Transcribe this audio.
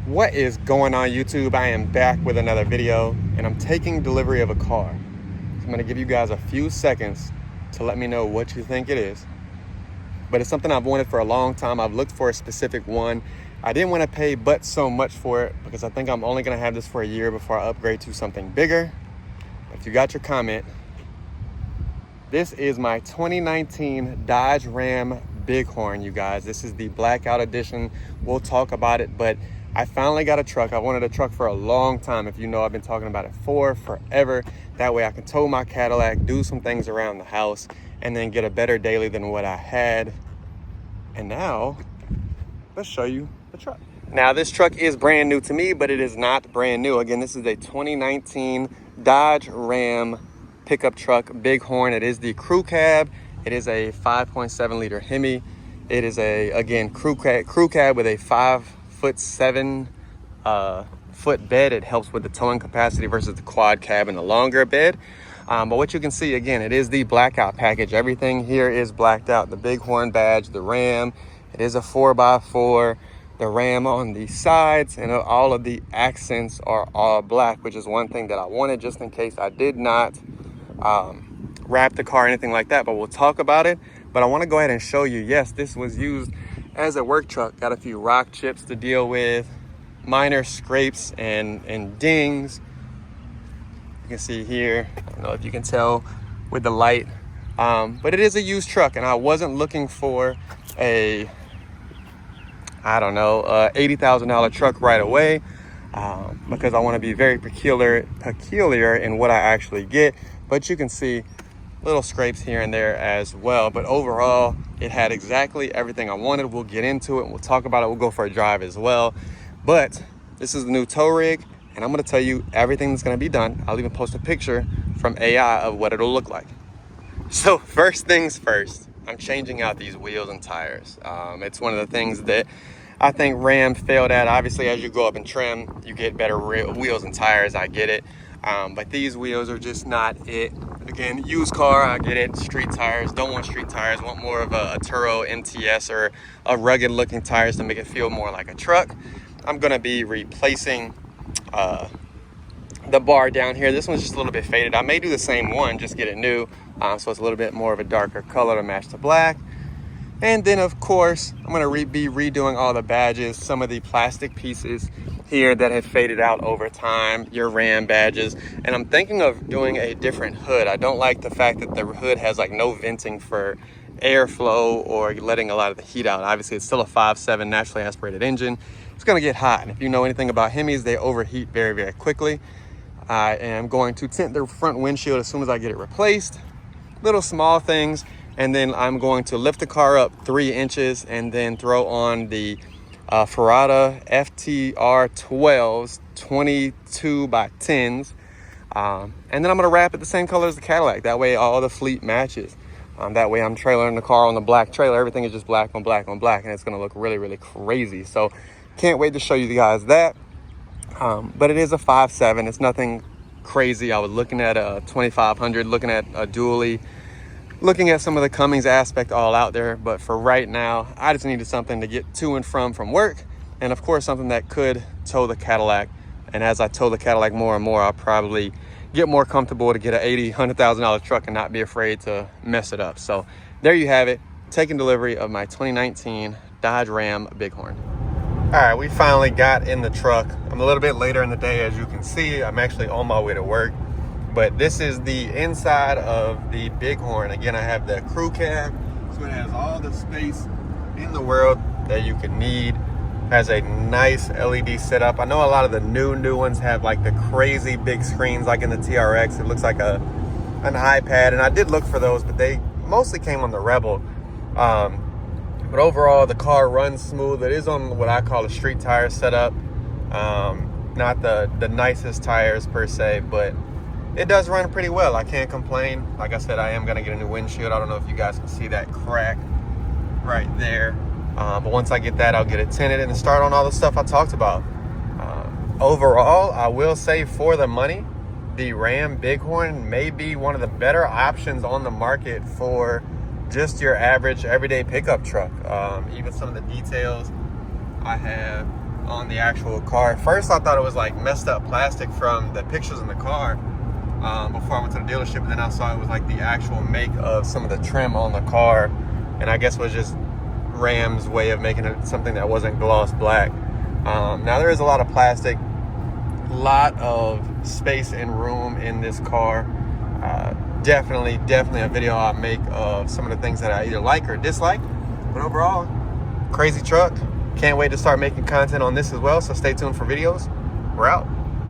What is going on, YouTube? I am back with another video, and I'm taking delivery of a car. So I'm gonna give you guys a few seconds to let me know what you think it is. But it's something I've wanted for a long time. I've looked for a specific one. I didn't want to pay but so much for it because I think I'm only gonna have this for a year before I upgrade to something bigger. But if you got your comment, this is my 2019 Dodge Ram Bighorn, you guys. This is the blackout edition. We'll talk about it, but I finally got a truck. I wanted a truck for a long time. If you know, I've been talking about it for forever. That way I can tow my Cadillac, do some things around the house, and then get a better daily than what I had. And now, let's show you the truck. Now, this truck is brand new to me, but it is not brand new. Again, this is a 2019 Dodge Ram pickup truck, Bighorn. It is the crew cab. It is a 5.7 liter Hemi. It is a, again, crew cab with a 5'7" foot bed. It helps with the towing capacity versus the quad cab and the longer bed. But what you can see, again, it is the blackout package. Everything here is blacked out. The Bighorn badge, the Ram. It is a 4x4. The Ram on the sides, and all of the accents are all black, which is one thing that I wanted just in case I did not wrap the car or anything like that, but we'll talk about it. But I want to go ahead and show you, yes, this was used as a work truck. Got a few rock chips to deal with, minor scrapes and dings. You can see here, I don't know if you can tell with the light, but it is a used truck, and I wasn't looking for a, I don't know, $80,000 truck right away, because I want to be very peculiar in what I actually get. But you can see little scrapes here and there as well. But overall, it had exactly everything I wanted. We'll get into it and we'll talk about it. We'll go for a drive as well. But this is the new tow rig, and I'm going to tell you everything that's going to be done. I'll even post a picture from AI of what it'll look like. So first things first, I'm changing out these wheels and tires. It's one of the things that I think Ram failed at. Obviously, as you go up in trim, you get better wheels and tires. I get it. But these wheels are just not it. Again, used car, I get it. Street tires, don't want street tires. Want more of a Turo MTS or a rugged looking tires to make it feel more like a truck. I'm gonna be replacing the bar down here. This one's just a little bit faded. I may do the same one, just get it new. So it's a little bit more of a darker color to match the black. And then, of course, I'm going to be redoing all the badges, some of the plastic pieces here that have faded out over time, your Ram badges. And I'm thinking of doing a different hood. I don't like the fact that the hood has like no venting for airflow or letting a lot of the heat out. Obviously, it's still a 5.7 naturally aspirated engine. It's going to get hot. And if you know anything about Hemis, they overheat very, very quickly. I am going to tint the front windshield as soon as I get it replaced. Little small things. And then I'm going to lift the car up 3 inches and then throw on the Ferrata FTR 12s, 22 by 10s. And then I'm going to wrap it the same color as the Cadillac. That way all the fleet matches. That way I'm trailering the car on the black trailer. Everything is just black on black on black. And it's going to look really, really crazy. So can't wait to show you guys that. But it is a 5.7. It's nothing crazy. I was looking at a 2500, looking at a dually, looking at some of the Cummins aspect all out there. But for right now, I just needed something to get to and from work. And of course, something that could tow the Cadillac. And as I tow the Cadillac more and more, I'll probably get more comfortable to get an $80,000, $100,000 truck and not be afraid to mess it up. So there you have it, taking delivery of my 2019 Dodge Ram Bighorn. All right, we finally got in the truck. I'm a little bit later in the day, as you can see. I'm actually on my way to work. But this is the inside of the Bighorn. Again, I have the crew cab, so it has all the space in the world that you could need. Has a nice LED setup. I know a lot of the new ones have like the crazy big screens like in the TRX. It looks like an iPad, and I did look for those, but they mostly came on the Rebel. But overall, the car runs smooth. It is on what I call a street tire setup. Not the nicest tires per se, but it does run pretty well. I can't complain. Like I said, I am going to get a new windshield. I don't know if you guys can see that crack right there. But once I get that, I'll get it tinted and start on all the stuff I talked about. Overall, I will say for the money, the Ram Bighorn may be one of the better options on the market for just your average everyday pickup truck. Even some of the details I have on the actual car. At first I thought it was like messed up plastic from the pictures in the car before I went to the dealership, and then I saw it was like the actual make of some of the trim on the car, and I guess was just Ram's way of making it something that wasn't gloss black. Now there is a lot of plastic, a lot of space and room in this car. Definitely a video I'll make of some of the things that I either like or dislike. But overall, crazy truck. Can't wait to start making content on this as well, so stay tuned for videos. We're out.